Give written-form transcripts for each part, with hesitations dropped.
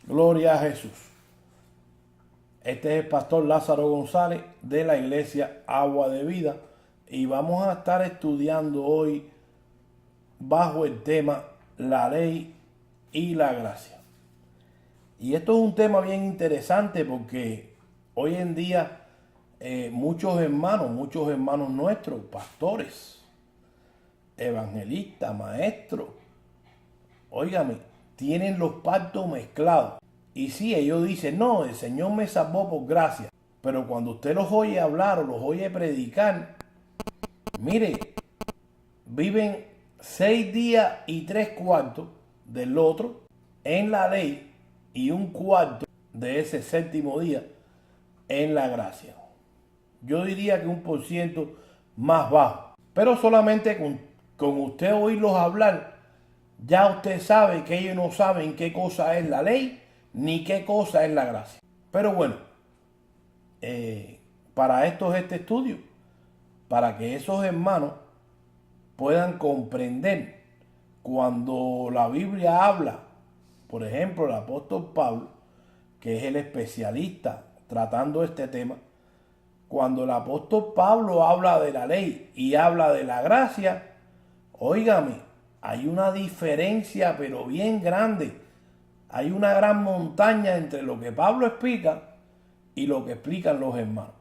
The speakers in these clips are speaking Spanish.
Gloria a Jesús. Este es el pastor Lázaro González de la iglesia Agua de Vida y vamos a estar estudiando hoy bajo el tema la ley y la gracia. Y esto es un tema bien interesante porque hoy en día muchos hermanos nuestros, pastores, evangelistas, maestros, óigame, tienen los pactos mezclados. Y sí, ellos dicen, no, el Señor me salvó por gracia. Pero cuando usted los oye hablar o los oye predicar, mire, viven 6 días y 3/4 del otro en la ley y 1/4 de ese 7º día en la gracia. Yo diría que 1% más bajo. Pero solamente con usted oírlos hablar, ya usted sabe que ellos no saben qué cosa es la ley ni qué cosa es la gracia. Pero bueno, para esto es este estudio, para que esos hermanos puedan comprender cuando la Biblia habla, por ejemplo, el apóstol Pablo, que es el especialista tratando este tema, cuando el apóstol Pablo habla de la ley y habla de la gracia, óigame, hay una diferencia pero bien grande. Hay una gran montaña entre lo que Pablo explica y lo que explican los hermanos.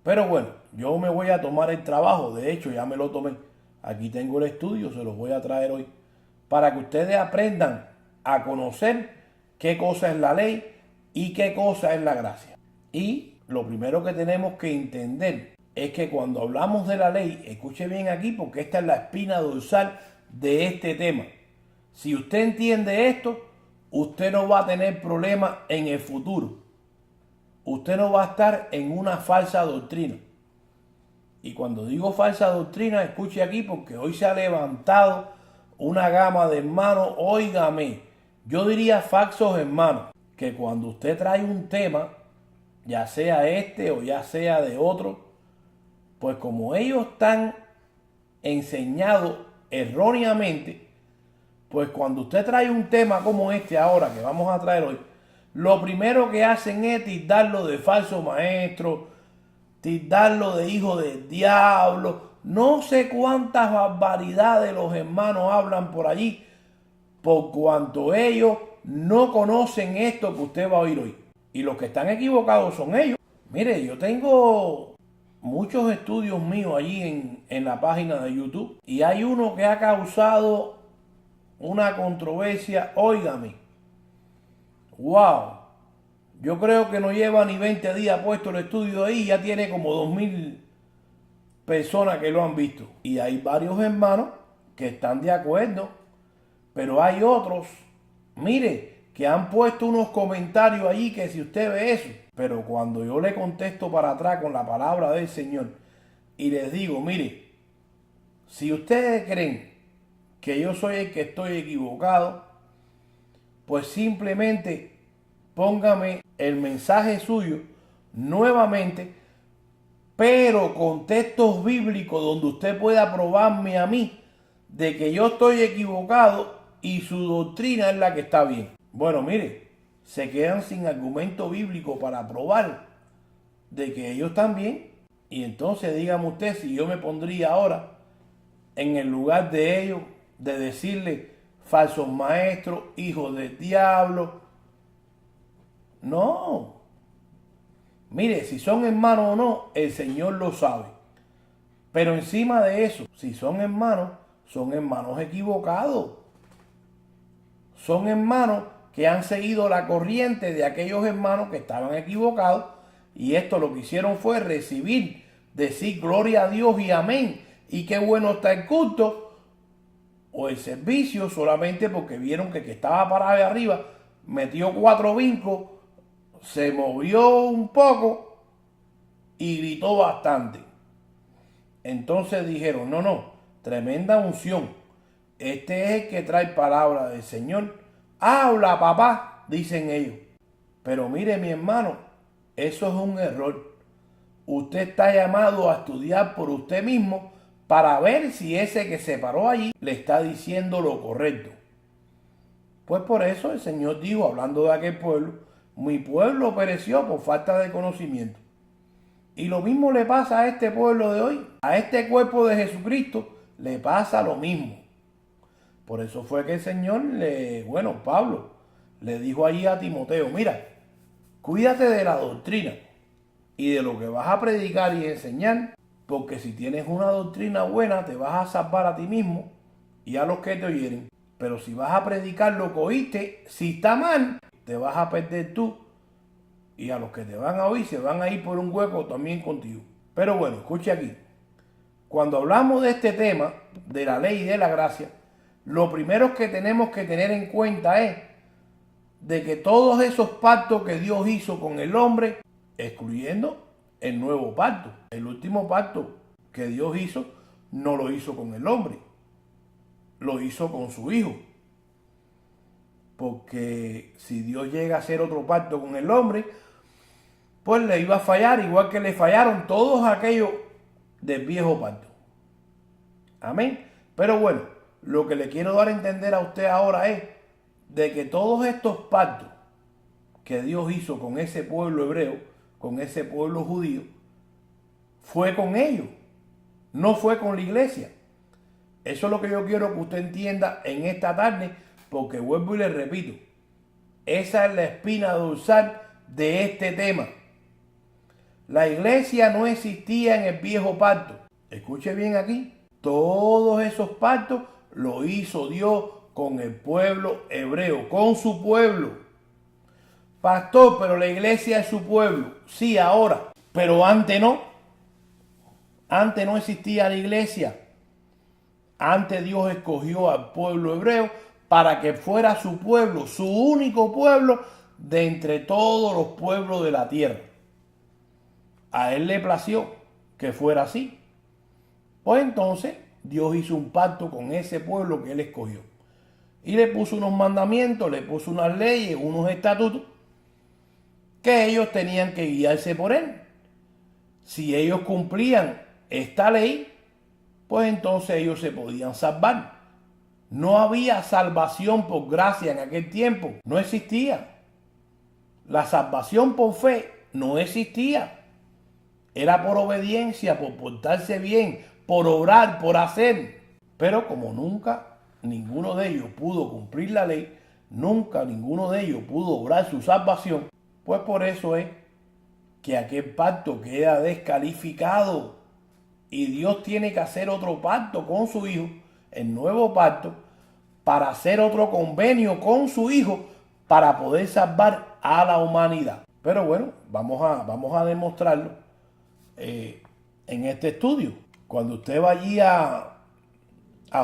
Pero bueno, yo me voy a tomar el trabajo, de hecho ya me lo tomé. Aquí tengo el estudio, se los voy a traer hoy, para que ustedes aprendan a conocer qué cosa es la ley y qué cosa es la gracia. Y lo primero que tenemos que entender es que cuando hablamos de la ley, escuche bien aquí porque esta es la espina dorsal de este tema. Si usted entiende esto, usted no va a tener problemas en el futuro. Usted no va a estar en una falsa doctrina. Y cuando digo falsa doctrina, escuche aquí porque hoy se ha levantado una gama de hermanos, óigame, yo diría falsos hermanos, que cuando usted trae un tema, ya sea este o ya sea de otro, pues como ellos están enseñados erróneamente, pues cuando usted trae un tema como este ahora que vamos a traer hoy, lo primero que hacen es tildarlo de falso maestro, tildarlo de hijo del diablo, no sé cuántas barbaridades los hermanos hablan por allí, por cuanto ellos no conocen esto que usted va a oír hoy. Y los que están equivocados son ellos. Mire, yo tengo muchos estudios míos allí en la página de YouTube y hay uno que ha causado una controversia, óigame, wow, yo creo que no lleva ni 20 días puesto el estudio ahí, ya tiene como 2000 personas que lo han visto. Y hay varios hermanos que están de acuerdo, pero hay otros, mire, que han puesto unos comentarios allí que si usted ve eso, pero cuando yo le contesto para atrás con la palabra del Señor y les digo, mire, si ustedes creen que yo soy el que estoy equivocado, pues simplemente póngame el mensaje suyo nuevamente, pero con textos bíblicos donde usted pueda probarme a mí de que yo estoy equivocado y su doctrina es la que está bien. Bueno, mire, se quedan sin argumento bíblico para probar de que ellos están bien. Y entonces dígame usted si yo me pondría ahora en el lugar de ellos, de decirle falsos maestros, hijos del diablo. No. Mire, si son hermanos o no, el Señor lo sabe. Pero encima de eso, si son hermanos equivocados. Son hermanos que han seguido la corriente de aquellos hermanos que estaban equivocados. Y esto lo que hicieron fue recibir, decir gloria a Dios y amén. Y qué bueno está el culto o el servicio solamente porque vieron que estaba parado de arriba, metió 4 brincos, se movió un poco y gritó bastante. Entonces dijeron, no, tremenda unción. Este es el que trae palabra del Señor. Habla, papá, dicen ellos. Pero mire, mi hermano, eso es un error. Usted está llamado a estudiar por usted mismo para ver si ese que se paró allí le está diciendo lo correcto. Pues por eso el Señor dijo, hablando de aquel pueblo, mi pueblo pereció por falta de conocimiento. Y lo mismo le pasa a este pueblo de hoy, a este cuerpo de Jesucristo, le pasa lo mismo. Por eso fue que el Señor, Pablo, le dijo allí a Timoteo, mira, cuídate de la doctrina y de lo que vas a predicar y enseñar, porque si tienes una doctrina buena te vas a salvar a ti mismo y a los que te oyeren. Pero si vas a predicar lo que oíste, si está mal, te vas a perder tú y a los que te van a oír se van a ir por un hueco también contigo. Pero bueno, escuche aquí. Cuando hablamos de este tema, de la ley y de la gracia, lo primero que tenemos que tener en cuenta es de que todos esos pactos que Dios hizo con el hombre, excluyendo el nuevo pacto, el último pacto que Dios hizo, no lo hizo con el hombre, lo hizo con su hijo. Porque si Dios llega a hacer otro pacto con el hombre, pues le iba a fallar, igual que le fallaron todos aquellos del viejo pacto. Amén. Pero bueno, lo que le quiero dar a entender a usted ahora es de que todos estos pactos que Dios hizo con ese pueblo hebreo, con ese pueblo judío, fue con ellos, no fue con la iglesia. Eso es lo que yo quiero que usted entienda en esta tarde, porque vuelvo y le repito, esa es la espina dorsal de este tema. La iglesia no existía en el viejo pacto. Escuche bien aquí, todos esos pactos lo hizo Dios con el pueblo hebreo, con su pueblo. Pastor, pero la iglesia es su pueblo. Sí, ahora, pero antes no. Antes no existía la iglesia. Antes Dios escogió al pueblo hebreo para que fuera su pueblo, su único pueblo de entre todos los pueblos de la tierra. A él le plació que fuera así. Pues entonces Dios hizo un pacto con ese pueblo que él escogió. Y le puso unos mandamientos, le puso unas leyes, unos estatutos, que ellos tenían que guiarse por él. Si ellos cumplían esta ley, pues entonces ellos se podían salvar. No había salvación por gracia en aquel tiempo, no existía. La salvación por fe no existía. Era por obediencia, por portarse bien, por orar, por hacer. Pero como nunca ninguno de ellos pudo cumplir la ley, nunca ninguno de ellos pudo obrar su salvación, pues por eso es que aquel pacto queda descalificado y Dios tiene que hacer otro pacto con su hijo, el nuevo pacto, para hacer otro convenio con su hijo para poder salvar a la humanidad. Pero bueno, vamos a demostrarlo en este estudio. Cuando usted va allí a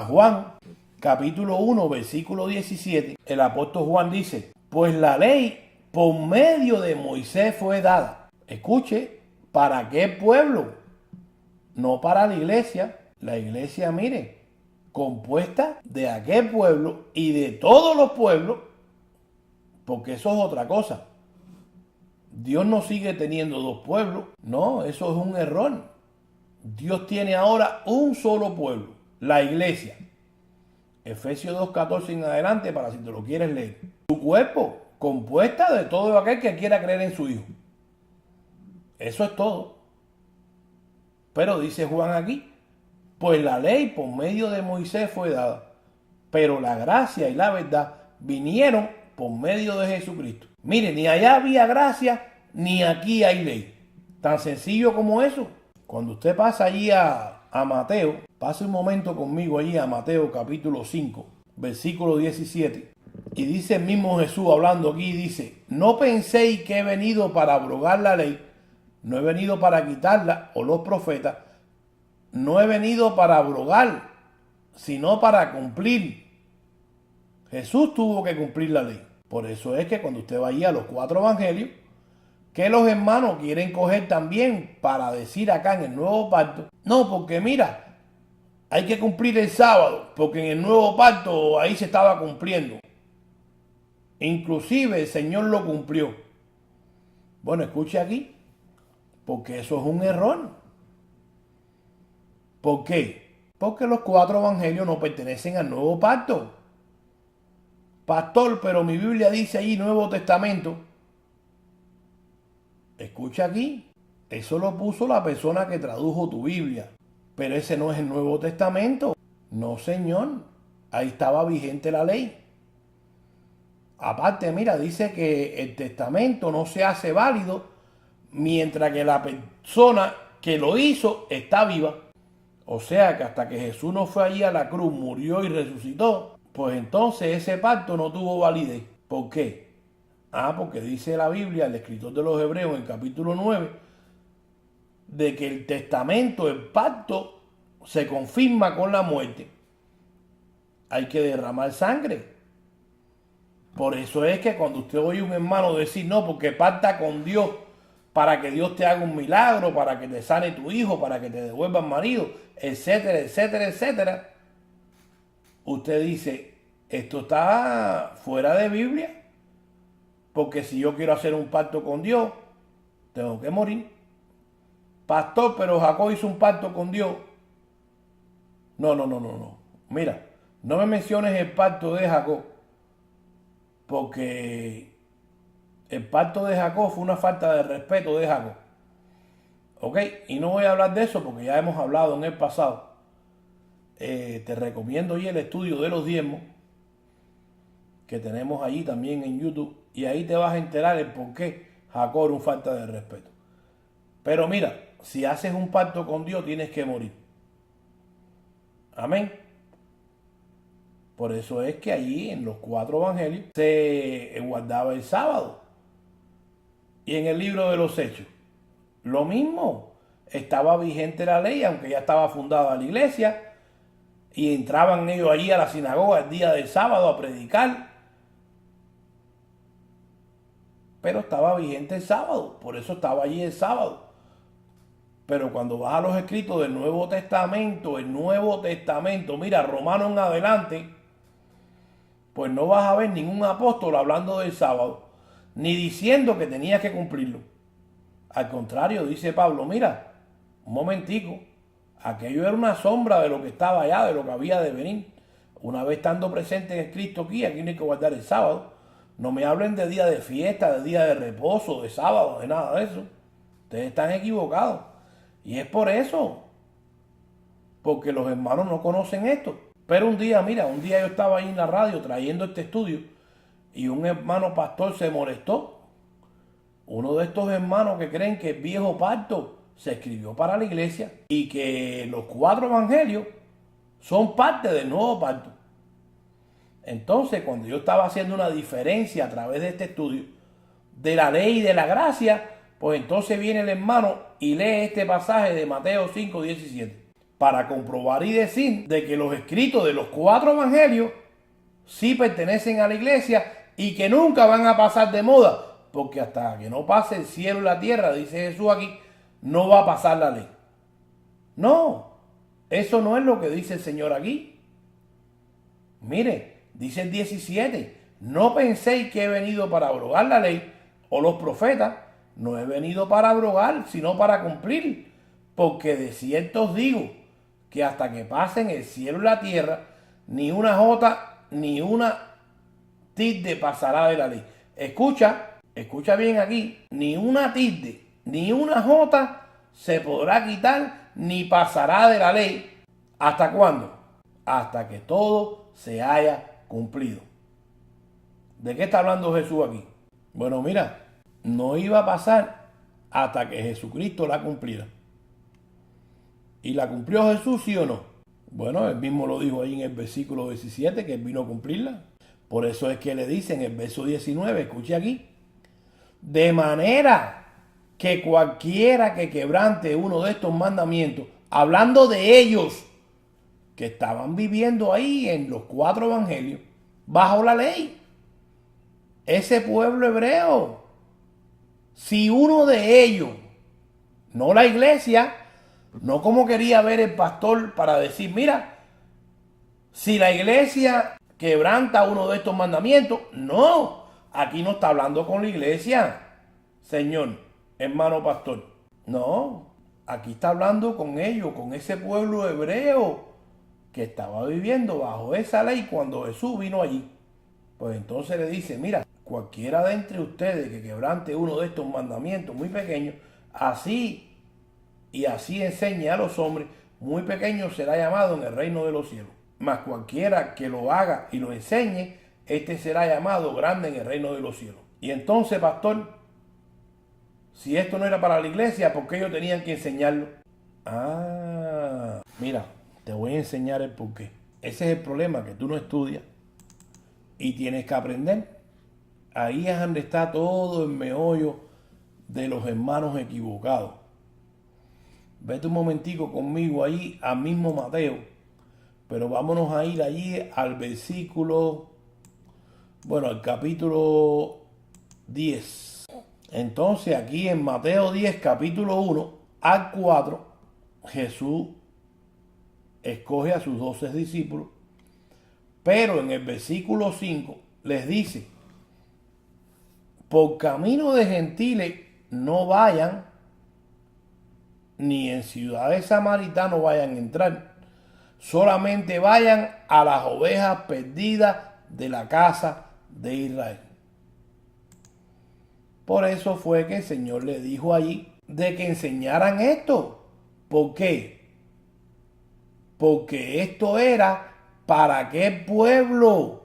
Juan, capítulo 1, versículo 17, el apóstol Juan dice, pues la ley por medio de Moisés fue dada. Escuche, ¿para qué pueblo? No para la iglesia. La iglesia, mire, compuesta de aquel pueblo y de todos los pueblos, porque eso es otra cosa. Dios no sigue teniendo dos pueblos. No, eso es un error. Dios tiene ahora un solo pueblo, la iglesia. Efesios 2:14 en adelante, para si te lo quieres leer. Su cuerpo, compuesta de todo aquel que quiera creer en su Hijo. Eso es todo. Pero dice Juan aquí, pues la ley por medio de Moisés fue dada, pero la gracia y la verdad vinieron por medio de Jesucristo. Mire, ni allá había gracia, ni aquí hay ley. Tan sencillo como eso. Cuando usted pasa allí a Mateo, pase un momento conmigo allí a Mateo capítulo 5, versículo 17. Y dice el mismo Jesús hablando aquí, dice, no penséis que he venido para abrogar la ley, no he venido para quitarla, o los profetas, no he venido para abrogar, sino para cumplir. Jesús tuvo que cumplir la ley. Por eso es que cuando usted va allí a los 4 evangelios, que los hermanos quieren coger también para decir acá en el nuevo pacto, no, porque mira, hay que cumplir el sábado, porque en el nuevo pacto ahí se estaba cumpliendo. Inclusive el Señor lo cumplió. Bueno, escuche aquí, porque eso es un error. ¿Por qué? Porque los 4 evangelios no pertenecen al nuevo pacto. Pastor, pero mi Biblia dice ahí Nuevo Testamento. Escucha aquí, eso lo puso la persona que tradujo tu Biblia, pero ese no es el Nuevo Testamento. No, señor, ahí estaba vigente la ley. Aparte, mira, dice que el testamento no se hace válido mientras que la persona que lo hizo está viva. O sea que hasta que Jesús no fue allí a la cruz, murió y resucitó, pues entonces ese pacto no tuvo validez. ¿Por qué? Porque dice la Biblia, el escritor de los Hebreos en el capítulo 9, de que el testamento, el pacto, se confirma con la muerte. Hay que derramar sangre. Por eso es que cuando usted oye a un hermano decir, no, porque pacta con Dios para que Dios te haga un milagro, para que te sane tu hijo, para que te devuelva el marido, etcétera, etcétera, etcétera, usted dice, esto está fuera de Biblia, porque si yo quiero hacer un pacto con Dios, tengo que morir. Pastor, pero Jacob hizo un pacto con Dios. No. Mira, no me menciones el pacto de Jacob, porque el pacto de Jacob fue una falta de respeto de Jacob. ¿Ok? Y no voy a hablar de eso porque ya hemos hablado en el pasado. Te recomiendo hoy el estudio de los diezmos que tenemos allí también en YouTube, y ahí te vas a enterar el por qué Jacob era una falta de respeto. Pero mira, si haces un pacto con Dios tienes que morir. Amén. Por eso es que allí en los 4 evangelios se guardaba el sábado. Y en el libro de los Hechos, lo mismo. Estaba vigente la ley, aunque ya estaba fundada la iglesia. Y entraban ellos allí a la sinagoga el día del sábado a predicar. Pero estaba vigente el sábado. Por eso estaba allí el sábado. Pero cuando vas a los escritos del Nuevo Testamento, mira, Romanos en adelante, pues no vas a ver ningún apóstol hablando del sábado, ni diciendo que tenías que cumplirlo. Al contrario, dice Pablo, mira, un momentico, aquello era una sombra de lo que estaba allá, de lo que había de venir. Una vez estando presente en Cristo aquí no hay que guardar el sábado. No me hablen de día de fiesta, de día de reposo, de sábado, de nada de eso. Ustedes están equivocados. Y es por eso, porque los hermanos no conocen esto. Pero un día yo estaba ahí en la radio trayendo este estudio y un hermano pastor se molestó. Uno de estos hermanos que creen que el viejo pacto se escribió para la iglesia y que los 4 evangelios son parte del nuevo pacto. Entonces, cuando yo estaba haciendo una diferencia a través de este estudio de la ley y de la gracia, pues entonces viene el hermano y lee este pasaje de Mateo 5:17 para comprobar y decir de que los escritos de los 4 evangelios sí pertenecen a la iglesia y que nunca van a pasar de moda, porque hasta que no pase el cielo y la tierra, dice Jesús aquí, no va a pasar la ley. No, eso no es lo que dice el Señor aquí. Mire, dice el 17, no penséis que he venido para abrogar la ley o los profetas. No he venido para abrogar, sino para cumplir. Porque de cierto os digo que hasta que pasen el cielo y la tierra, ni una jota ni una tilde pasará de la ley. Escucha bien aquí, ni una tilde ni una jota se podrá quitar ni pasará de la ley. ¿Hasta cuándo? Hasta que todo se haya cumplido. ¿De qué está hablando Jesús aquí? Bueno, mira, no iba a pasar hasta que Jesucristo la cumpliera. ¿Y la cumplió Jesús, sí o no? Bueno, él mismo lo dijo ahí en el versículo 17, que él vino a cumplirla. Por eso es que le dice en el verso 19, escuche aquí, de manera que cualquiera que quebrante uno de estos mandamientos, hablando de ellos que estaban viviendo ahí en los 4 evangelios, bajo la ley, ese pueblo hebreo, si uno de ellos, no la iglesia, no como quería ver el pastor para decir, mira, si la iglesia quebranta uno de estos mandamientos, no, aquí no está hablando con la iglesia, señor, hermano pastor, no, aquí está hablando con ellos, con ese pueblo hebreo que estaba viviendo bajo esa ley cuando Jesús vino allí. Pues entonces le dice, mira, cualquiera de entre ustedes que quebrante uno de estos mandamientos muy pequeños, así y así enseñe a los hombres, muy pequeño será llamado en el reino de los cielos. Mas cualquiera que lo haga y lo enseñe, este será llamado grande en el reino de los cielos. Y entonces, pastor, si esto no era para la iglesia, ¿por qué ellos tenían que enseñarlo? Ah, mira, te voy a enseñar el porqué. Ese es el problema, que tú no estudias y tienes que aprender. Ahí es donde está todo el meollo de los hermanos equivocados. Vete un momentico conmigo ahí al mismo Mateo, pero vámonos a ir allí al versículo, bueno, al capítulo 10. Entonces aquí en Mateo 10, capítulo 1 al 4, Jesús escoge a sus 12 discípulos, pero en el versículo 5 les dice, por camino de gentiles no vayan, ni en ciudades samaritanas vayan a entrar, solamente vayan a las ovejas perdidas de la casa de Israel. Por eso fue que el Señor le dijo allí de que enseñaran esto. ¿Por qué? Porque esto era para aquel pueblo.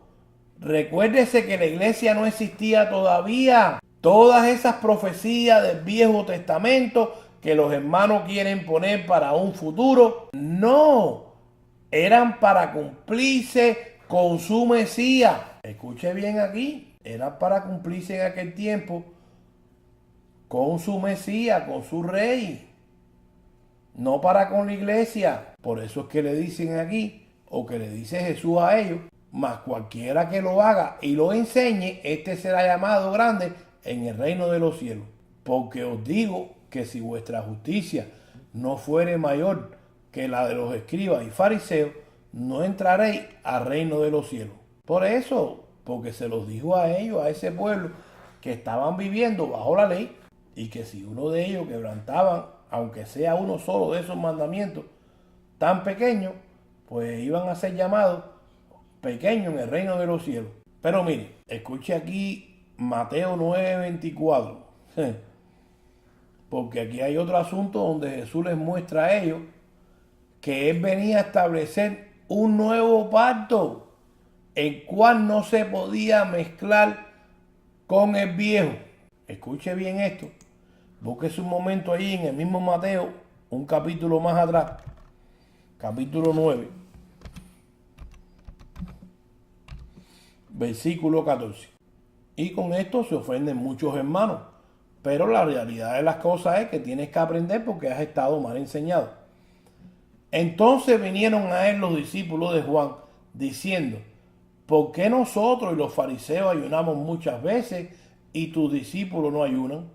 Recuérdese que la iglesia no existía todavía. Todas esas profecías del Viejo Testamento que los hermanos quieren poner para un futuro, no, eran para cumplirse con su Mesías. Escuche bien aquí, eran para cumplirse en aquel tiempo con su Mesías, con su rey, no para con la iglesia. Por eso es que le dicen aquí, o que le dice Jesús a ellos, mas cualquiera que lo haga y lo enseñe, este será llamado grande en el reino de los cielos. Porque os digo que si vuestra justicia no fuere mayor que la de los escribas y fariseos, no entraréis al reino de los cielos. Por eso, porque se los dijo a ellos, a ese pueblo, que estaban viviendo bajo la ley, y que si uno de ellos quebrantaban, aunque sea uno solo de esos mandamientos tan pequeños, pues iban a ser llamados pequeños en el reino de los cielos. Pero mire, escuche aquí Mateo 9:24, porque aquí hay otro asunto donde Jesús les muestra a ellos que Él venía a establecer un nuevo pacto, el cual no se podía mezclar con el viejo. Escuche bien esto. Búsquese un momento ahí en el mismo Mateo, un capítulo más atrás, capítulo 9, versículo 14. Y con esto se ofenden muchos hermanos, pero la realidad de las cosas es que tienes que aprender porque has estado mal enseñado. Entonces vinieron a él los discípulos de Juan, diciendo, ¿por qué nosotros y los fariseos ayunamos muchas veces y tus discípulos no ayunan?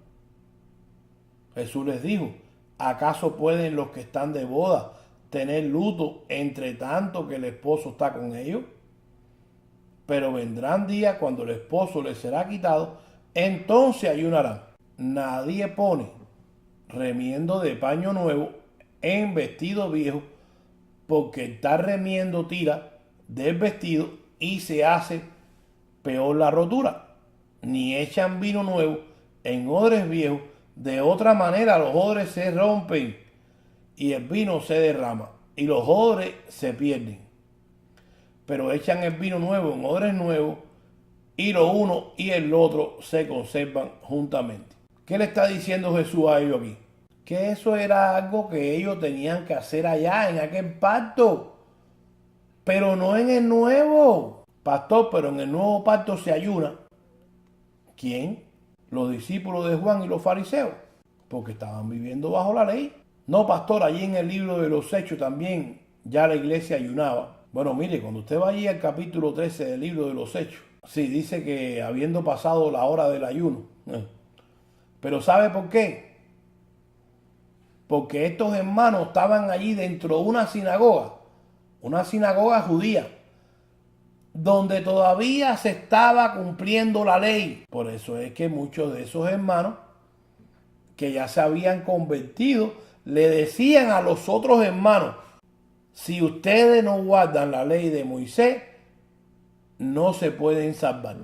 Jesús les dijo, ¿acaso pueden los que están de boda tener luto entre tanto que el esposo está con ellos? Pero vendrán días cuando el esposo les será quitado, entonces ayunarán. Nadie pone remiendo de paño nuevo en vestido viejo, porque el tal remiendo tira del vestido y se hace peor la rotura. Ni echan vino nuevo en odres viejos, de otra manera los odres se rompen y el vino se derrama y los odres se pierden. Pero echan el vino nuevo en odres nuevos y lo uno y el otro se conservan juntamente. ¿Qué le está diciendo Jesús a ellos aquí? Que eso era algo que ellos tenían que hacer allá en aquel pacto, pero no en el nuevo. Pastor, pero en el nuevo pacto se ayuna. ¿Quién? Los discípulos de Juan y los fariseos, porque estaban viviendo bajo la ley. No, pastor, allí en el libro de los Hechos también ya la iglesia ayunaba. Bueno, mire, cuando usted va allí al capítulo 13 del libro de los Hechos, sí, dice que habiendo pasado la hora del ayuno. Pero ¿sabe por qué? Porque estos hermanos estaban allí dentro de una sinagoga judía, donde todavía se estaba cumpliendo la ley. Por eso es que muchos de esos hermanos que ya se habían convertido le decían a los otros hermanos, si ustedes no guardan la ley de Moisés, no se pueden salvar.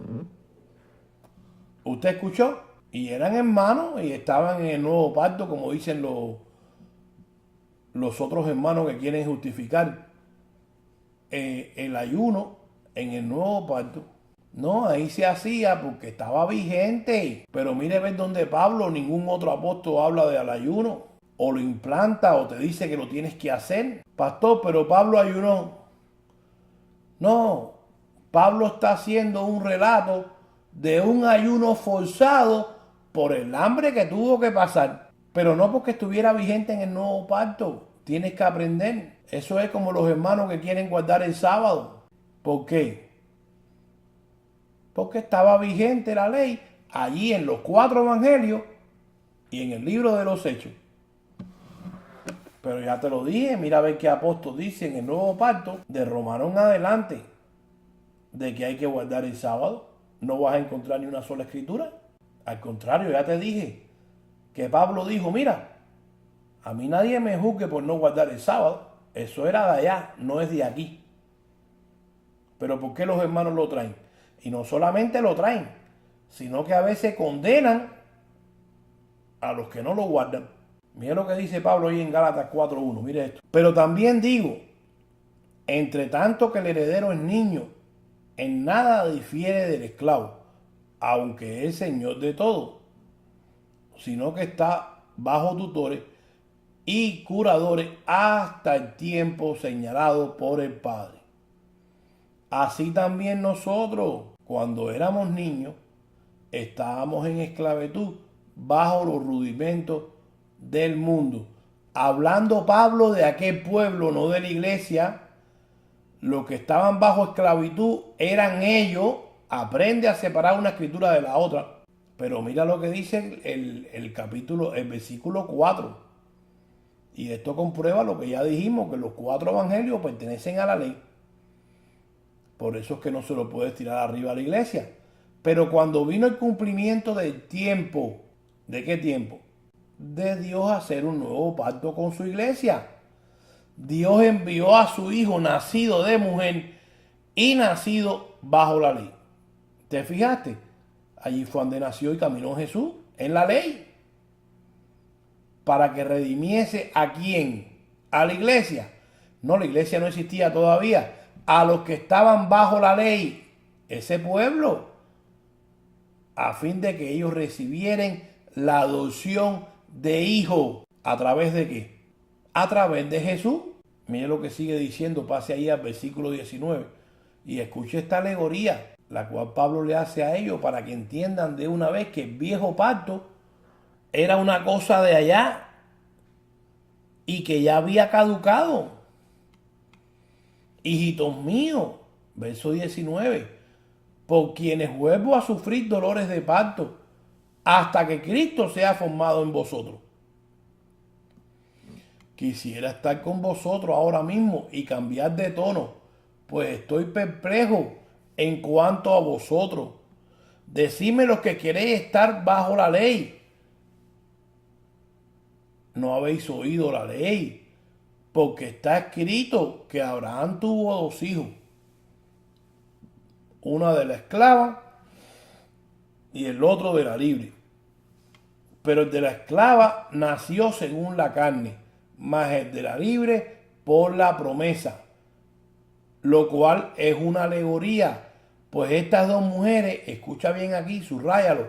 ¿Usted escuchó? Y eran hermanos y estaban en el nuevo pacto, como dicen los otros hermanos que quieren justificar el ayuno en el nuevo pacto. No, ahí se hacía porque estaba vigente. Pero mire, ver donde Pablo, ningún otro apóstol habla del ayuno. O lo implanta o te dice que lo tienes que hacer. Pastor, pero Pablo ayunó. No, Pablo está haciendo un relato de un ayuno forzado por el hambre que tuvo que pasar. Pero no porque estuviera vigente en el nuevo pacto. Tienes que aprender. Eso es como los hermanos que quieren guardar el sábado. ¿Por qué? Porque estaba vigente la ley allí en los 4 evangelios y en el libro de los Hechos. Pero ya te lo dije, mira a ver qué apóstol dice en el nuevo pacto, de Romanos en adelante, de que hay que guardar el sábado. No vas a encontrar ni una sola escritura. Al contrario, ya te dije que Pablo dijo, mira, a mí nadie me juzgue por no guardar el sábado. Eso era de allá, no es de aquí. Pero ¿por qué los hermanos lo traen? Y no solamente lo traen, sino que a veces condenan a los que no lo guardan. Mira lo que dice Pablo ahí en Gálatas 4:1. Mire esto. Pero también digo, entre tanto que el heredero es niño, en nada difiere del esclavo, aunque es señor de todo, sino que está bajo tutores y curadores hasta el tiempo señalado por el Padre. Así también nosotros, cuando éramos niños, estábamos en esclavitud bajo los rudimentos del mundo. Hablando Pablo de aquel pueblo, no de la iglesia, los que estaban bajo esclavitud eran ellos. Aprende a separar una escritura de la otra. Pero mira lo que dice el capítulo, el versículo 4. Y esto comprueba lo que ya dijimos, que los 4 evangelios pertenecen a la ley. Por eso es que no se lo puede tirar arriba a la iglesia. Pero cuando vino el cumplimiento del tiempo, ¿de qué tiempo? De Dios hacer un nuevo pacto con su iglesia. Dios envió a su hijo nacido de mujer y nacido bajo la ley. ¿Te fijaste? Allí fue donde nació y caminó Jesús, en la ley. Para que redimiese ¿a quién? A la iglesia. No, la iglesia no existía todavía. A los que estaban bajo la ley, ese pueblo, a fin de que ellos recibieran la adopción de hijo. ¿A través de qué? A través de Jesús. Mire lo que sigue diciendo, pase ahí al versículo 19 y escuche esta alegoría, la cual Pablo le hace a ellos para que entiendan de una vez que el viejo pacto era una cosa de allá y que ya había caducado. Hijitos míos, verso 19, por quienes vuelvo a sufrir dolores de parto hasta que Cristo sea formado en vosotros. Quisiera estar con vosotros ahora mismo y cambiar de tono, pues estoy perplejo en cuanto a vosotros. Decidme los que queréis estar bajo la ley. No habéis oído la ley, porque está escrito que Abraham tuvo 2 hijos, una de la esclava y el otro de la libre. Pero el de la esclava nació según la carne, mas el de la libre por la promesa, lo cual es una alegoría, pues estas 2 mujeres, escucha bien aquí, subráyalo,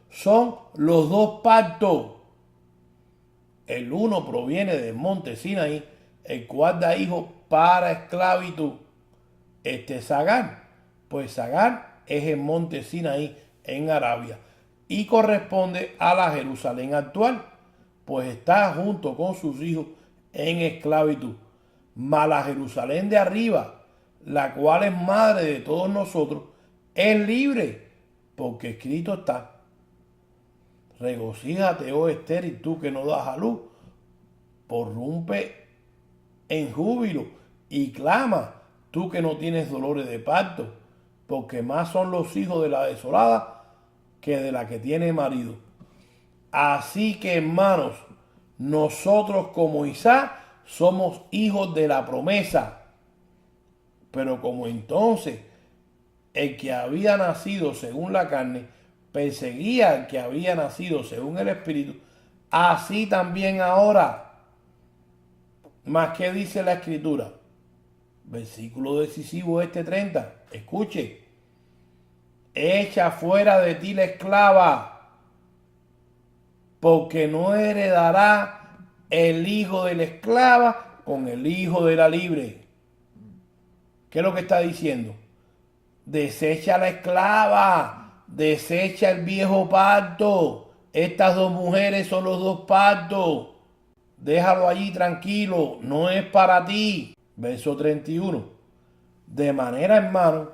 son los 2 pactos. El uno proviene del monte Sinaí, el cual da hijos para esclavitud. Este es Agar, pues Agar es el monte Sinaí en Arabia y corresponde a la Jerusalén actual, pues está junto con sus hijos en esclavitud. Mas la Jerusalén de arriba, la cual es madre de todos nosotros, es libre, porque escrito está: regocíjate, oh estéril, tú que no das a luz, porrumpe en júbilo y clama, tú que no tienes dolores de parto, porque más son los hijos de la desolada que de la que tiene marido. Así que, hermanos, nosotros como Isaac somos hijos de la promesa. Pero como entonces el que había nacido según la carne perseguía al que había nacido según el Espíritu, así también ahora. Más que dice la Escritura, versículo decisivo 30, escuche, echa fuera de ti la esclava, porque no heredará el hijo de la esclava con el hijo de la libre. ¿Qué es lo que está diciendo? Desecha la esclava, desecha el viejo pacto. Estas dos mujeres son los dos pactos. Déjalo allí tranquilo, no es para ti. Verso 31. De manera, hermano,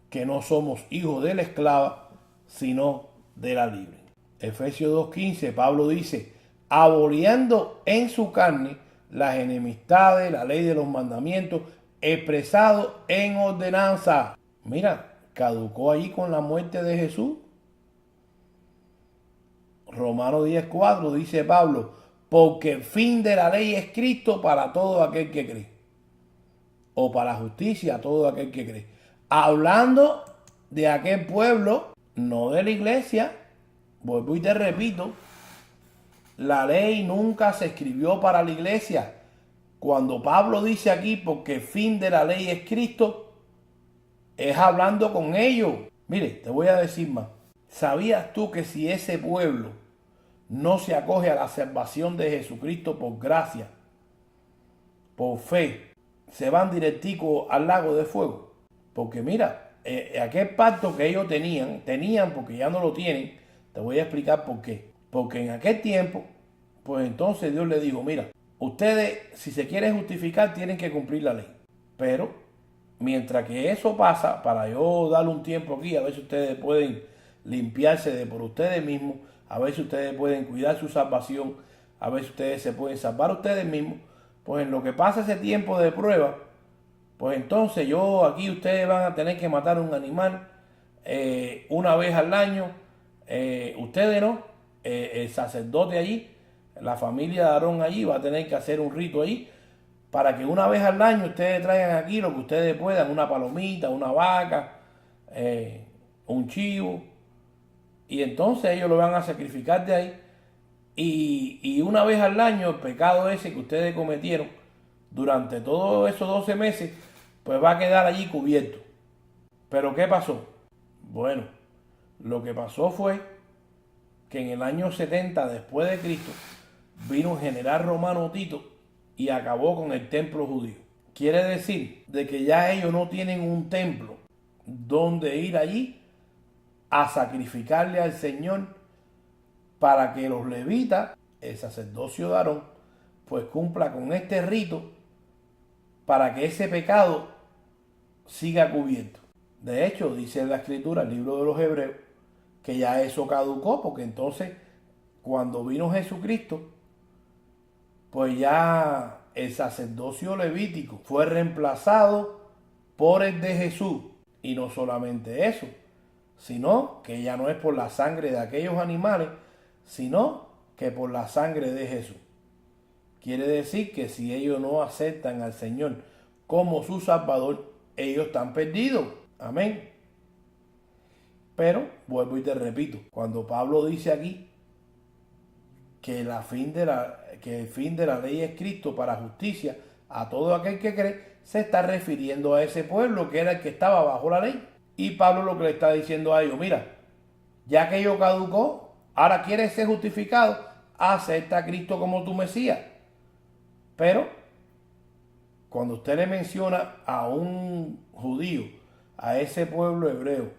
que no somos hijos de la esclava, sino de la libre. Efesios 2:15, Pablo dice, aboliendo en su carne las enemistades, la ley de los mandamientos, expresado en ordenanza. Mira, caducó allí con la muerte de Jesús. Romanos 10:4 dice Pablo, porque el fin de la ley es Cristo para todo aquel que cree, o para la justicia a todo aquel que cree. Hablando de aquel pueblo, no de la iglesia. Vuelvo y te repito, la ley nunca se escribió para la iglesia. Cuando Pablo dice aquí, porque el fin de la ley es Cristo, es hablando con ellos. Mire, te voy a decir más. ¿Sabías tú que si ese pueblo no se acoge a la salvación de Jesucristo por gracia, por fe, se van directico al lago de fuego? Porque mira, aquel pacto que ellos tenían porque ya no lo tienen, te voy a explicar por qué. Porque en aquel tiempo, pues entonces Dios le dijo, mira, ustedes si se quieren justificar tienen que cumplir la ley. Pero mientras que eso pasa, para yo darle un tiempo aquí, a ver si ustedes pueden limpiarse de por ustedes mismos, a ver si ustedes pueden cuidar su salvación, a ver si ustedes se pueden salvar ustedes mismos, pues en lo que pasa ese tiempo de prueba, pues entonces aquí ustedes van a tener que matar un animal una vez al año, ustedes no, el sacerdote allí, la familia de Aarón allí va a tener que hacer un rito allí, para que una vez al año ustedes traigan aquí lo que ustedes puedan, una palomita, una vaca, un chivo, y entonces ellos lo van a sacrificar de ahí, y una vez al año el pecado ese que ustedes cometieron durante todos esos 12 meses, pues va a quedar allí cubierto. ¿Pero qué pasó? Bueno, lo que pasó fue que en el año 70 después de Cristo vino un general romano Tito y acabó con el templo judío. Quiere decir de que ya ellos no tienen un templo donde ir allí a sacrificarle al Señor para que los levitas, el sacerdocio de Aarón, pues cumpla con este rito para que ese pecado siga cubierto. De hecho, dice en la Escritura, el libro de los Hebreos, que ya eso caducó, porque entonces cuando vino Jesucristo, pues ya el sacerdocio levítico fue reemplazado por el de Jesús. Y no solamente eso, sino que ya no es por la sangre de aquellos animales, sino que por la sangre de Jesús. Quiere decir que si ellos no aceptan al Señor como su Salvador, ellos están perdidos. Amén. Pero, vuelvo y te repito, cuando Pablo dice aquí que el fin de la ley es Cristo para justicia a todo aquel que cree, se está refiriendo a ese pueblo que era el que estaba bajo la ley. Y Pablo lo que le está diciendo a ellos, mira, ya que ellos caducó, ahora quieres ser justificado, acepta a Cristo como tu Mesías. Pero cuando usted le menciona a un judío, a ese pueblo hebreo,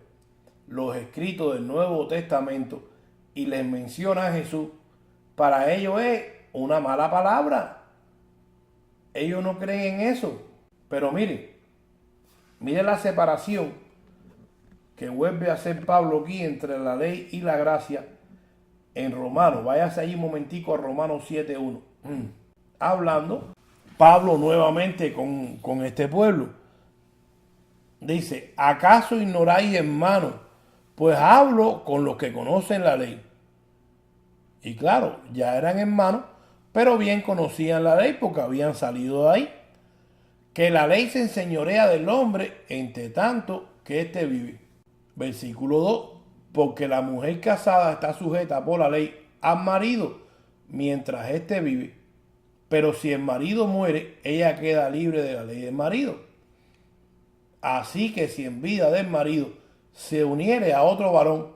los escritos del Nuevo Testamento y les menciona a Jesús, para ellos es una mala palabra. Ellos no creen en eso. Pero mire la separación que vuelve a hacer Pablo aquí entre la ley y la gracia en Romanos. Váyase ahí un momentico a Romanos 7:1. Hablando Pablo nuevamente con este pueblo. Dice, ¿acaso ignoráis, hermanos? Pues hablo con los que conocen la ley. Y claro, ya eran hermanos, pero bien conocían la ley porque habían salido de ahí. Que la ley se enseñorea del hombre, entre tanto que éste vive. Versículo 2. Porque la mujer casada está sujeta por la ley al marido mientras éste vive. Pero si el marido muere, ella queda libre de la ley del marido. Así que si en vida del marido se uniere a otro varón,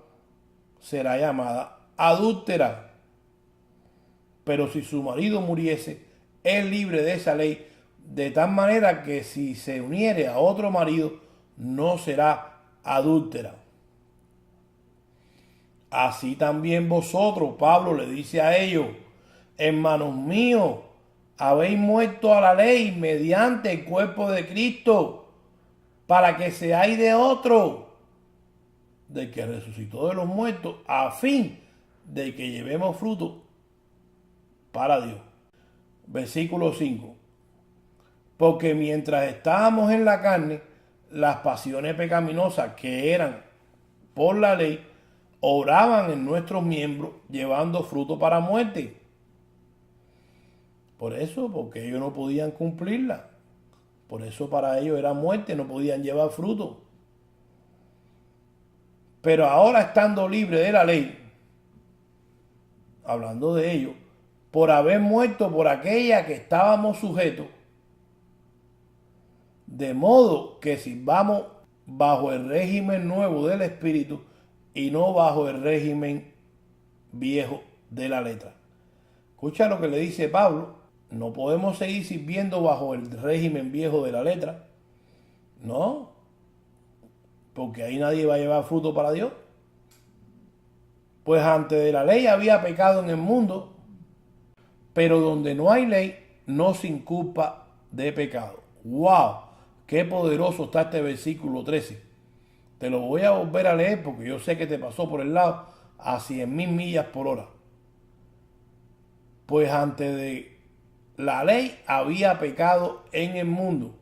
será llamada adúltera. Pero si su marido muriese, es libre de esa ley, de tal manera que si se uniere a otro marido, no será adúltera. Así también vosotros, Pablo le dice a ellos, hermanos míos, habéis muerto a la ley mediante el cuerpo de Cristo, para que seáis de otro, del que resucitó de los muertos, a fin de que llevemos fruto para Dios. Versículo 5. Porque mientras estábamos en la carne, las pasiones pecaminosas que eran por la ley, obraban en nuestros miembros, llevando fruto para muerte. Por eso, porque ellos no podían cumplirla. Por eso para ellos era muerte, no podían llevar fruto. Pero ahora estando libres de la ley, hablando de ellos, por haber muerto por aquella que estábamos sujetos, de modo que sirvamos bajo el régimen nuevo del Espíritu y no bajo el régimen viejo de la letra. Escucha lo que le dice Pablo. No podemos seguir sirviendo bajo el régimen viejo de la letra. No. Porque ahí nadie va a llevar fruto para Dios. Pues antes de la ley había pecado en el mundo, pero donde no hay ley, no se inculpa de pecado. ¡Wow! Qué poderoso está este versículo 13. Te lo voy a volver a leer porque yo sé que te pasó por el lado a 100.000 millas por hora. Pues antes de la ley había pecado en el mundo,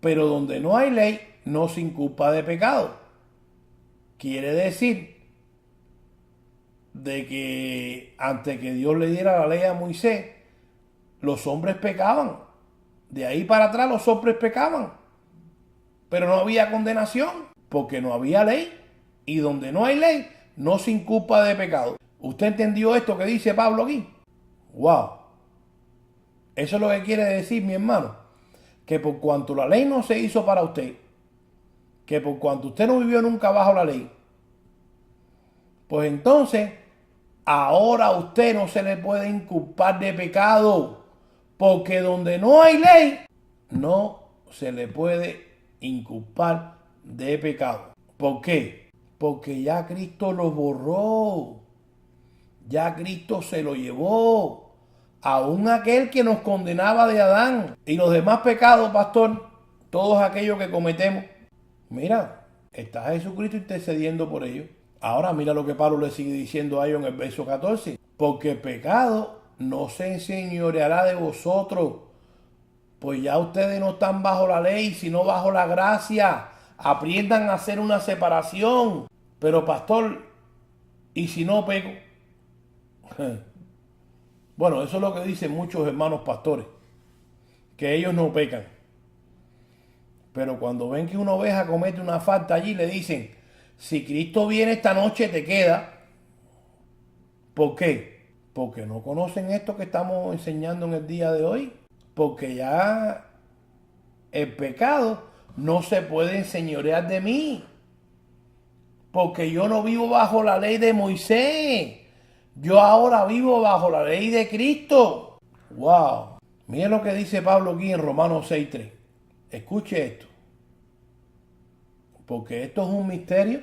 pero donde no hay ley no se inculpa de pecado. Quiere decir de que antes que Dios le diera la ley a Moisés, los hombres pecaban. De ahí para atrás los hombres pecaban. Pero no había condenación porque no había ley. Y donde no hay ley, no se inculpa de pecado. ¿Usted entendió esto que dice Pablo aquí? ¡Wow! Eso es lo que quiere decir, mi hermano. Que por cuanto la ley no se hizo para usted, que por cuanto usted no vivió nunca bajo la ley, pues entonces ahora a usted no se le puede inculpar de pecado. Porque donde no hay ley, no se le puede inculpar de pecado. ¿Por qué? Porque ya Cristo lo borró. Ya Cristo se lo llevó. Aún aquel que nos condenaba de Adán. Y los demás pecados, pastor, todos aquellos que cometemos. Mira, está Jesucristo intercediendo por ellos. Ahora mira lo que Pablo le sigue diciendo a ellos en el verso 14. Porque el pecado no se enseñoreará de vosotros, pues ya ustedes no están bajo la ley, sino bajo la gracia. Aprendan a hacer una separación. Pero pastor, ¿y si no peco? Bueno, eso es lo que dicen muchos hermanos pastores, que ellos no pecan. Pero cuando ven que una oveja comete una falta allí, le dicen, si Cristo viene esta noche te queda. ¿Por qué? Porque no conocen esto que estamos enseñando en el día de hoy. Porque ya el pecado no se puede enseñorear de mí. Porque yo no vivo bajo la ley de Moisés. Yo ahora vivo bajo la ley de Cristo. ¡Wow! Miren lo que dice Pablo aquí en Romanos 6:3. Escuche esto. Porque esto es un misterio.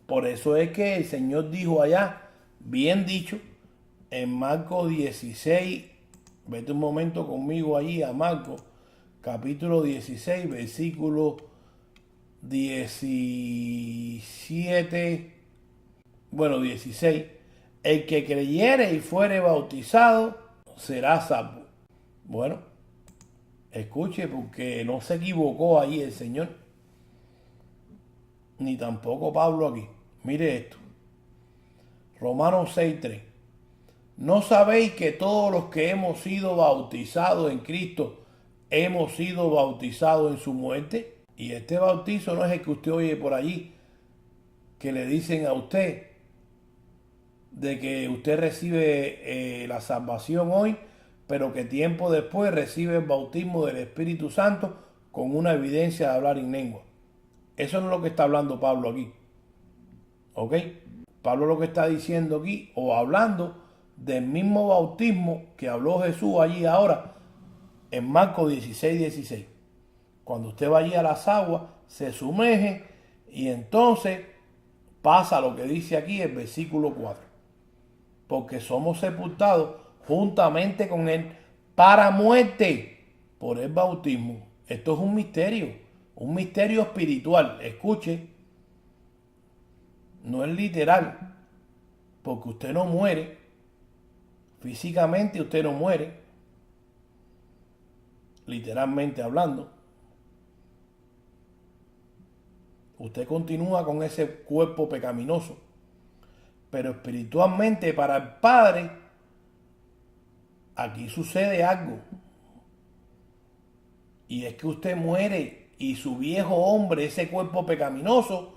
Por eso es que el Señor dijo allá, bien dicho, en Marcos 16, vete un momento conmigo allí a Marcos, capítulo 16, versículo 17, 16. El que creyere y fuere bautizado será salvo. Bueno, escuche, porque no se equivocó ahí el Señor, ni tampoco Pablo aquí. Mire esto. Romanos 6:3. ¿No sabéis que todos los que hemos sido bautizados en Cristo hemos sido bautizados en su muerte? Y este bautizo no es el que usted oye por allí, que le dicen a usted de que usted recibe la salvación hoy, pero que tiempo después recibe el bautismo del Espíritu Santo con una evidencia de hablar en lengua. Eso no es lo que está hablando Pablo aquí. ¿Ok? Pablo lo que está diciendo aquí, o hablando del mismo bautismo que habló Jesús allí ahora, en Marcos 16:16. Cuando usted va allí a las aguas, se sumerge y entonces pasa lo que dice aquí el versículo 4. Porque somos sepultados juntamente con Él para muerte por el bautismo. Esto es un misterio espiritual. Escuche, no es literal, porque usted no muere, físicamente usted no muere, literalmente hablando. Usted continúa con ese cuerpo pecaminoso, pero espiritualmente para el Padre, aquí sucede algo. Y es que usted muere y su viejo hombre, ese cuerpo pecaminoso,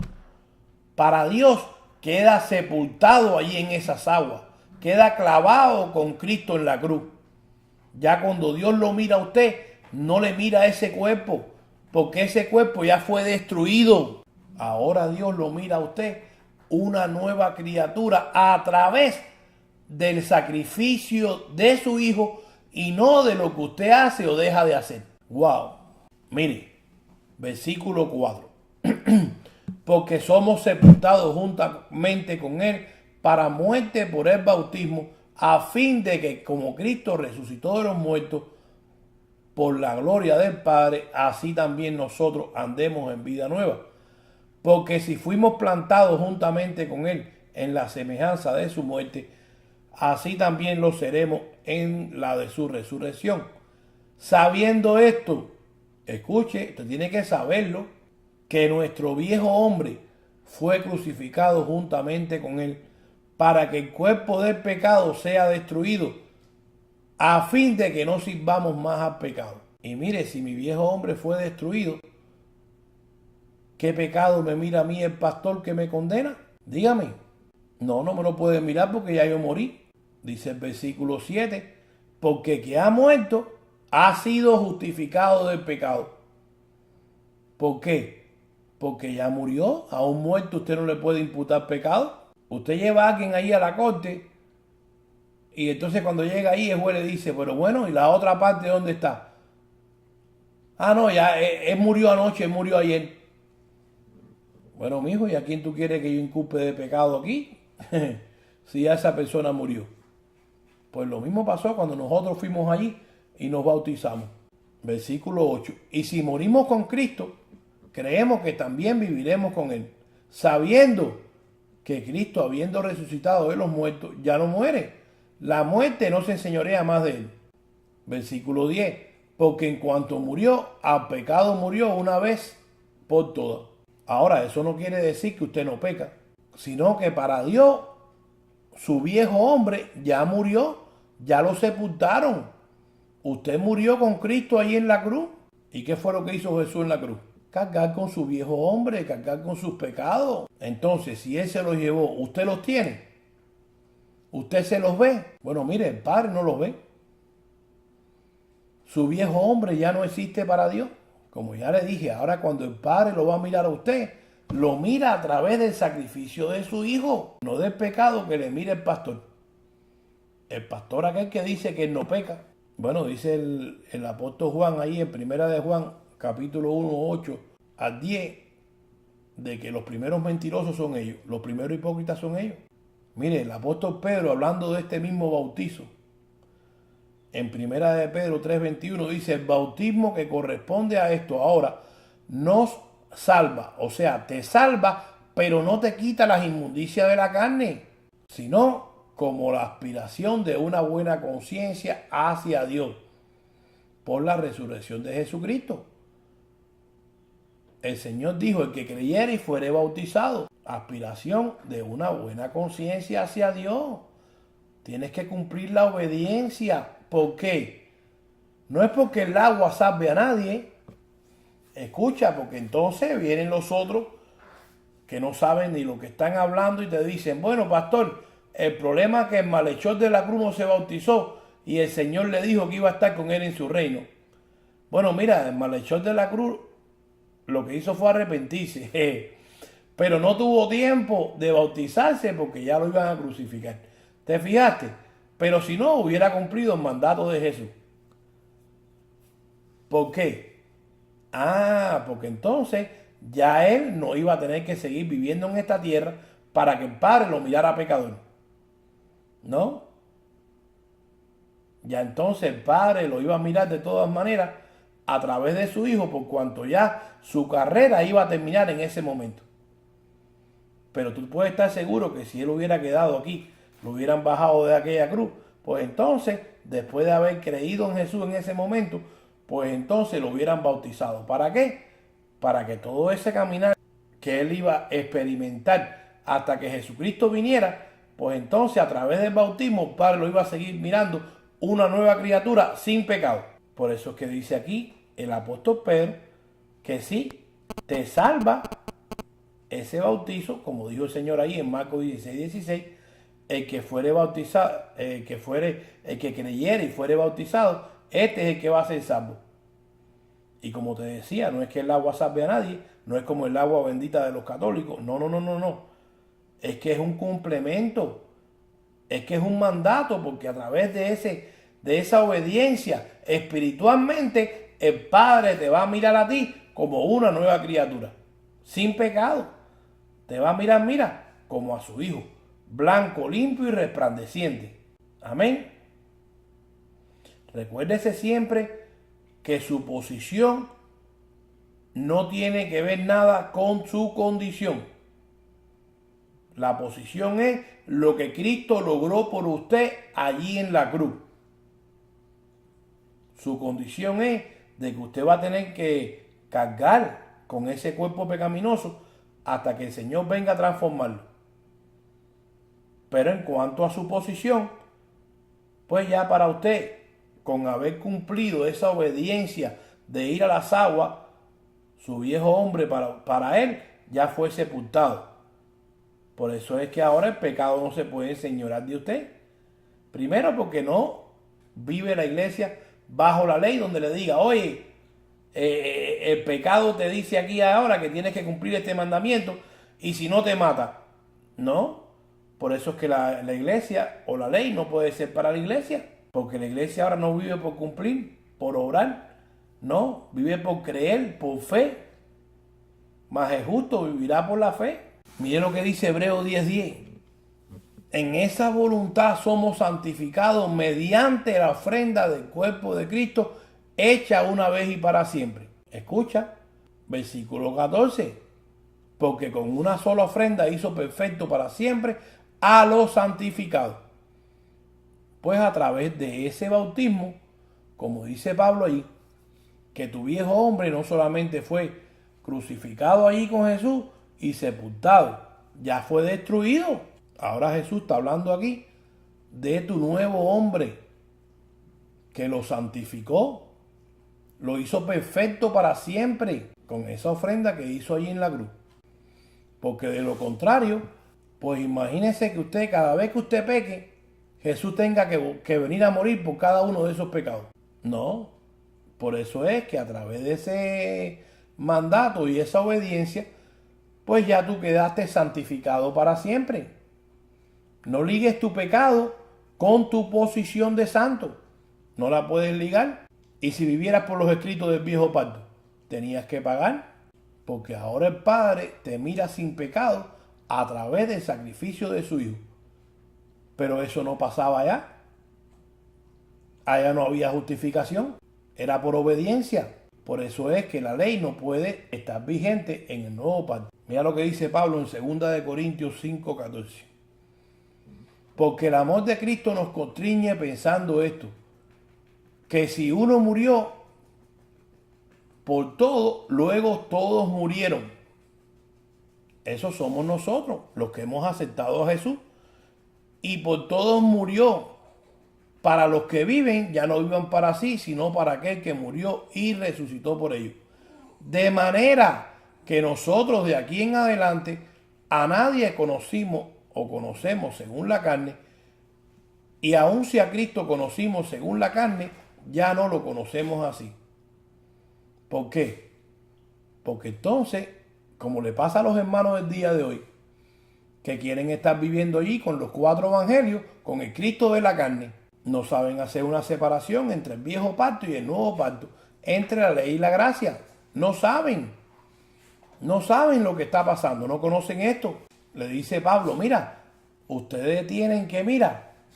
para Dios queda sepultado allí en esas aguas. Queda clavado con Cristo en la cruz. Ya cuando Dios lo mira a usted, no le mira a ese cuerpo, porque ese cuerpo ya fue destruido. Ahora Dios lo mira a usted, una nueva criatura, a través del sacrificio de su Hijo y no de lo que usted hace o deja de hacer. Wow. Mire, versículo 4. Porque somos sepultados juntamente con Él para muerte por el bautismo, a fin de que como Cristo resucitó de los muertos por la gloria del Padre, así también nosotros andemos en vida nueva. Porque si fuimos plantados juntamente con Él en la semejanza de su muerte, así también lo seremos en la de su resurrección. Sabiendo esto, escuche, usted tiene que saberlo, que nuestro viejo hombre fue crucificado juntamente con Él, para que el cuerpo del pecado sea destruido, a fin de que no sirvamos más al pecado. Y mire, si mi viejo hombre fue destruido, ¿qué pecado me mira a mí el pastor que me condena? Dígame. No me lo puede mirar porque ya yo morí. Dice el versículo 7, porque que ha muerto ha sido justificado del pecado. ¿Por qué? Porque ya murió. A un muerto usted no le puede imputar pecado. Usted lleva a alguien ahí a la corte y entonces cuando llega ahí el juez le dice, pero bueno, ¿y la otra parte dónde está? Ah, no, ya él murió anoche, él murió ayer. Bueno, mijo, ¿y a quién tú quieres que yo inculpe de pecado aquí? Si ya esa persona murió. Pues lo mismo pasó cuando nosotros fuimos allí y nos bautizamos. Versículo 8. Y si morimos con Cristo, creemos que también viviremos con Él, sabiendo que Cristo, habiendo resucitado de los muertos, ya no muere. La muerte no se enseñorea más de Él. Versículo 10. Porque en cuanto murió, al pecado murió una vez por todas. Ahora, eso no quiere decir que usted no peca, sino que para Dios, su viejo hombre ya murió, ya lo sepultaron. Usted murió con Cristo ahí en la cruz. ¿Y qué fue lo que hizo Jesús en la cruz? Cargar con su viejo hombre, cargar con sus pecados. Entonces, si Él se los llevó, ¿usted los tiene? ¿Usted se los ve? Bueno, mire, el Padre no los ve. Su viejo hombre ya no existe para Dios. Como ya le dije, ahora cuando el Padre lo va a mirar a usted, lo mira a través del sacrificio de su Hijo, no del pecado que le mira el pastor. El pastor aquel que dice que él no peca. Bueno, dice el apóstol Juan ahí en Primera de Juan, capítulo 1, 8 al 10, de que los primeros mentirosos son ellos, los primeros hipócritas son ellos. Mire, el apóstol Pedro, hablando de este mismo bautizo, en Primera de Pedro 3:21 dice, el bautismo que corresponde a esto ahora nos salva, o sea, te salva, pero no te quita las inmundicias de la carne, sino como la aspiración de una buena conciencia hacia Dios por la resurrección de Jesucristo. El Señor dijo, el que creyere y fuere bautizado, aspiración de una buena conciencia hacia Dios. Tienes que cumplir la obediencia. ¿Por qué? No es porque el agua salve a nadie, Escucha, porque entonces vienen los otros que no saben ni lo que están hablando y te dicen, bueno, pastor, el problema es que el malhechor de la cruz no se bautizó y el Señor le dijo que iba a estar con él en su reino. Bueno, mira, el malhechor de la cruz lo que hizo fue arrepentirse, pero no tuvo tiempo de bautizarse porque ya lo iban a crucificar. ¿Te fijaste? Pero si no, hubiera cumplido el mandato de Jesús. ¿Por qué? Porque entonces ya él no iba a tener que seguir viviendo en esta tierra para que el Padre lo mirara pecador. ¿No? Ya entonces el Padre lo iba a mirar de todas maneras a través de su Hijo, por cuanto ya su carrera iba a terminar en ese momento. Pero tú puedes estar seguro que si él hubiera quedado aquí, lo hubieran bajado de aquella cruz, pues entonces, después de haber creído en Jesús en ese momento, pues entonces lo hubieran bautizado. ¿Para qué? Para que todo ese caminar que él iba a experimentar hasta que Jesucristo viniera, pues entonces a través del bautismo el Padre lo iba a seguir mirando una nueva criatura sin pecado. Por eso es que dice aquí el apóstol Pedro que sí, te salva ese bautizo, como dijo el Señor ahí en Marcos 16:16, el que fuere bautizado, el que creyere y fuere bautizado, este es el que va a ser salvo. Y como te decía, no es que el agua salve a nadie, no es como el agua bendita de los católicos, no. Es que es un complemento, es que es un mandato, porque a través de esa obediencia espiritualmente, el Padre te va a mirar a ti como una nueva criatura, sin pecado. Te va a mirar, mira, como a su Hijo, blanco, limpio y resplandeciente. Amén. Recuérdese siempre que su posición no tiene que ver nada con su condición. La posición es lo que Cristo logró por usted allí en la cruz. Su condición es de que usted va a tener que cargar con ese cuerpo pecaminoso hasta que el Señor venga a transformarlo. Pero en cuanto a su posición, pues ya para usted, con haber cumplido esa obediencia de ir a las aguas, su viejo hombre para él ya fue sepultado. Por eso es que ahora el pecado no se puede enseñorear de usted. Primero porque no vive la iglesia bajo la ley donde le diga, oye, el pecado te dice aquí ahora que tienes que cumplir este mandamiento y si no te mata. No, por eso es que la iglesia o la ley no puede ser para la iglesia, porque la iglesia ahora no vive por cumplir, por obrar, no, vive por creer, por fe. Mas el justo vivirá por la fe. Mire lo que dice Hebreos 10:10. En esa voluntad somos santificados mediante la ofrenda del cuerpo de Cristo, hecha una vez y para siempre. Escucha, versículo 14. Porque con una sola ofrenda hizo perfecto para siempre a los santificados. Pues a través de ese bautismo, como dice Pablo ahí, que tu viejo hombre no solamente fue crucificado allí con Jesús y sepultado, ya fue destruido. Ahora Jesús está hablando aquí de tu nuevo hombre, que lo santificó, lo hizo perfecto para siempre, con esa ofrenda que hizo allí en la cruz. Porque de lo contrario, pues imagínese que usted, cada vez que usted peque, Jesús tenga que venir a morir por cada uno de esos pecados. No, por eso es que a través de ese mandato y esa obediencia, pues ya tú quedaste santificado para siempre. No ligues tu pecado con tu posición de santo. No la puedes ligar. Y si vivieras por los escritos del viejo pacto, tenías que pagar. Porque ahora el Padre te mira sin pecado a través del sacrificio de su Hijo. Pero eso no pasaba allá. Allá no había justificación. Era por obediencia. Por eso es que la ley no puede estar vigente en el nuevo pacto. Mira lo que dice Pablo en 2 Corintios 5:14. Porque el amor de Cristo nos constriñe pensando esto, que si uno murió por todo, luego todos murieron. Esos somos nosotros, los que hemos aceptado a Jesús. Y por todos murió. Para los que viven, ya no vivan para sí, sino para aquel que murió y resucitó por ellos. De manera que nosotros de aquí en adelante a nadie conocimos o conocemos según la carne, y aun si a Cristo conocimos según la carne, ya no lo conocemos así. ¿Por qué? Porque entonces, como le pasa a los hermanos del día de hoy, que quieren estar viviendo allí con los 4 evangelios, con el Cristo de la carne, no saben hacer una separación entre el viejo pacto y el nuevo pacto, entre la ley y la gracia. No saben lo que está pasando, no conocen esto. Le dice Pablo, mira, ustedes tienen que,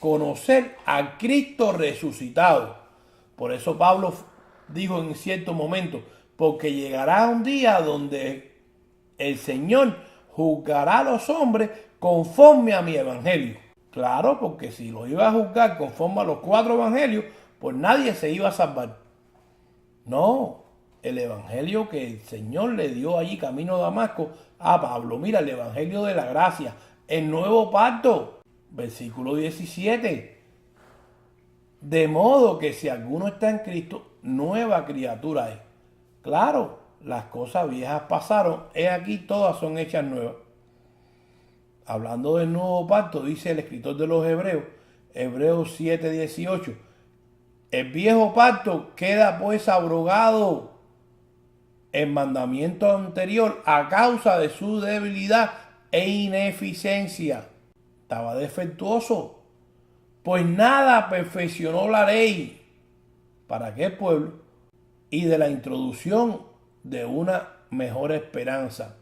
conocer a Cristo resucitado. Por eso Pablo dijo en cierto momento, porque llegará un día donde el Señor juzgará a los hombres conforme a mi evangelio. Claro, porque si lo iba a juzgar conforme a los 4 evangelios, pues nadie se iba a salvar. No, el evangelio que el Señor le dio allí camino a Damasco a Pablo. Mira, el evangelio de la gracia, el nuevo pacto, versículo 17. De modo que si alguno está en Cristo, nueva criatura es. Claro, las cosas viejas pasaron, he aquí todas son hechas nuevas. Hablando del nuevo pacto, dice el escritor de los Hebreos, Hebreos 7:18, el viejo pacto queda pues abrogado, el mandamiento anterior, a causa de su debilidad e ineficiencia. Estaba defectuoso, pues nada perfeccionó la ley para aquel pueblo y de la introducción de una mejor esperanza,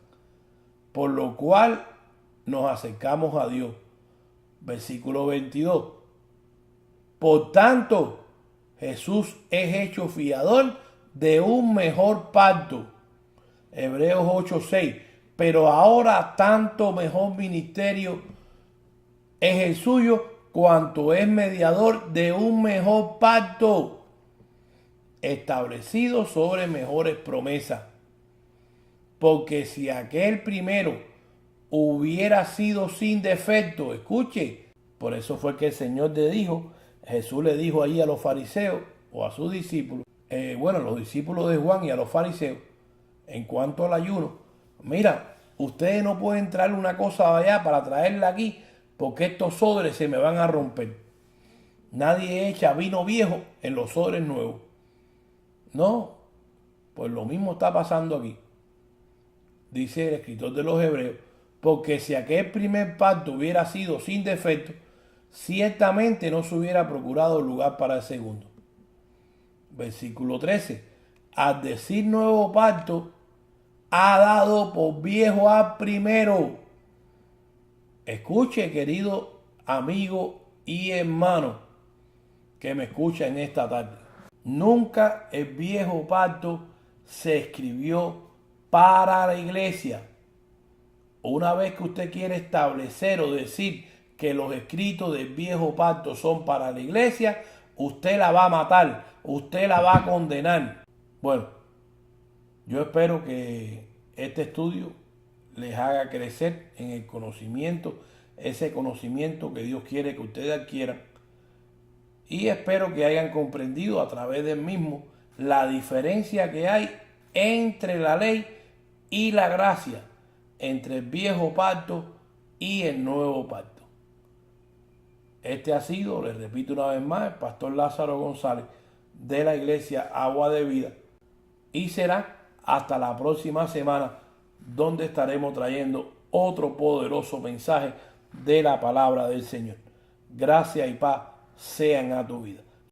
por lo cual nos acercamos a Dios. Versículo 22. Por tanto, Jesús es hecho fiador de un mejor pacto. Hebreos 8:6. Pero ahora tanto mejor ministerio es el suyo, cuanto es mediador de un mejor pacto, establecido sobre mejores promesas. Porque si aquel primero hubiera sido sin defecto, escuche, por eso fue que el Señor le dijo, Jesús le dijo ahí a los fariseos o a sus discípulos, a los discípulos de Juan y a los fariseos, en cuanto al ayuno, mira, ustedes no pueden traer una cosa allá para traerla aquí, porque estos odres se me van a romper. Nadie echa vino viejo en los odres nuevos. No, pues lo mismo está pasando aquí. Dice el escritor de los Hebreos, porque si aquel primer pacto hubiera sido sin defecto, ciertamente no se hubiera procurado lugar para el segundo. Versículo 13. Al decir nuevo pacto, ha dado por viejo al primero. Escuche, querido amigo y hermano que me escucha en esta tarde. Nunca el viejo pacto se escribió para la iglesia. Una vez que usted quiere establecer o decir que los escritos del viejo pacto son para la iglesia, usted la va a matar, usted la va a condenar. Bueno, yo espero que este estudio les haga crecer en el conocimiento, ese conocimiento que Dios quiere que ustedes adquieran. Y espero que hayan comprendido a través del mismo la diferencia que hay entre la ley y la gracia, entre el viejo pacto y el nuevo pacto. Este ha sido, les repito una vez más, el pastor Lázaro González de la iglesia Agua de Vida. Y será hasta la próxima semana, donde estaremos trayendo otro poderoso mensaje de la palabra del Señor. Gracia y paz sean a tu vida.